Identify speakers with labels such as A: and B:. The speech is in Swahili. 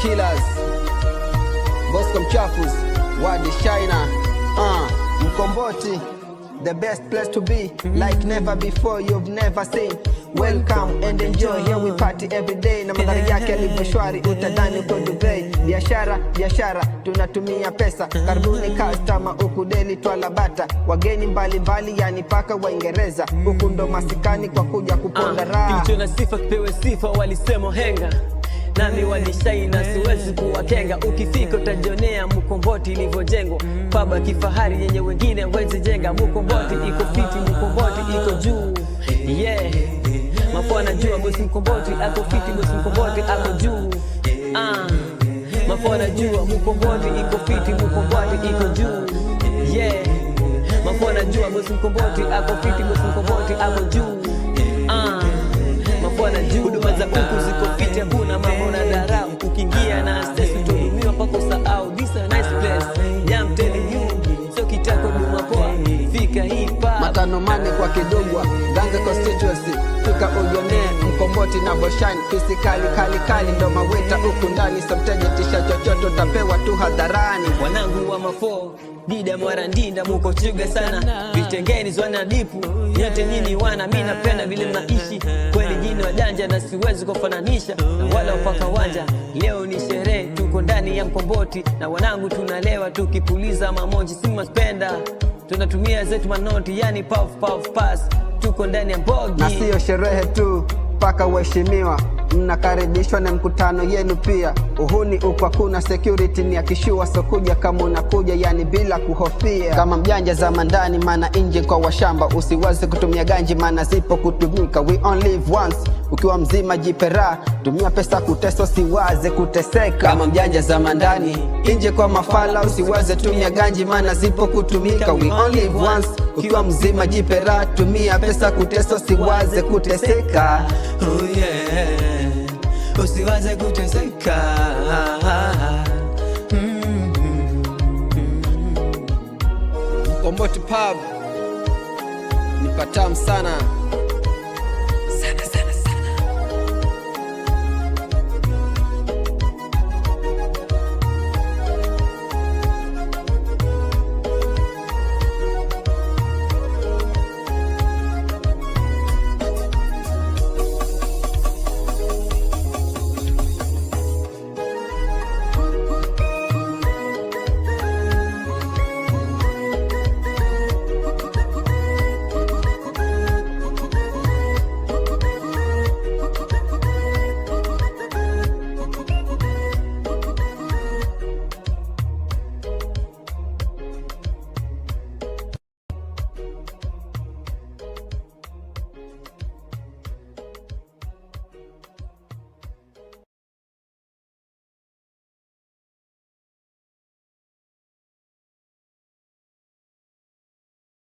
A: Killers, Bosco Mchafuz, Wadi Shina, Mkomboti, the best place to be, like never before, you've never seen. Welcome and enjoy, here we party every day. Na magari yake yalivyo shwari, utadhani uko Dubai. Biashara, tunatumia pesa. Karibuni customer, uku Delhi twala bata. Wageni mbali, yani paka Waingereza. Uku ndo masikani kwa kuja kuponda raha.
B: Kilicho na sifa kipewe sifa, walisema henga. Nami Wadi Shina siwezi kuwakenga. Ukifika utajionea Mkomboti ilivyojengwa. Paba kifahari yenye wengine wezi jenga. Mkomboti iko fiti, Mkomboti iko juu. Yeah, mafua najua bosi Mkomboti ako fiti, bosi Mkomboti ako juu. Mafua najua Mkomboti iko fiti, Mkomboti iko juu. Yeah, mafua najua bosi Mkomboti ako fiti, bosi Mkomboti ako juu. Mafua najua huduma za kuku ziko fiti, hakuna mambo na dharau. Ukiingia na access utahudumiwa mpaka usahau. This a nice place, yeah, I'm telling you. So kitako huduma poa, fika hii pa
A: Matano mane kwa Kidungwa, Ganze constituency, fika ujionee Mkomboti na Boshine. Pisi kali ndo maweta huku ndani. Somteje tisha chochote utapewa tu hadharani.
B: Wanangu wa mafo, dida mwarandinda muko chuga sana. Vitengeni zwana dipu, nyote nyini wana. Mina penda vile mnaishi, kweli jini wajanja na siwezi kufananisha na wala upaka wanja. Leo ni sherehe, tuko ndani ya Mkomboti. Na wanangu tunalewa tukipuliza mamonji. Sima spenda, tunatumia zetu manoti, yani puff pass. Tuko ndani ya Mbogi.
A: Na siyo sherehe tu, paka waheshimiwa, mnakaribishwa na mkutano yenu pia. Uhuni uko kuna security ni akishua, so kuja kama unakuja, yani bila kuhofia. Kama mjanja za mandani, mana nje kwa washamba. Usiwaze kutumia ganji, mana zipo kutumika. We only live once, ukiwa mzima jipera. Tumia pesa kuteso, siwaze kuteseka. Kama mjanja za mandani, nje kwa mafala. Usiwaze tumia ganji, mana zipo kutumika. We only live once, ukiwa mzima jipera. Tumia pesa kuteso, siwaze kuteseka.
B: Oh yeah, usiwaze kuteseka.
A: Mkomboti pub ni patamu sana.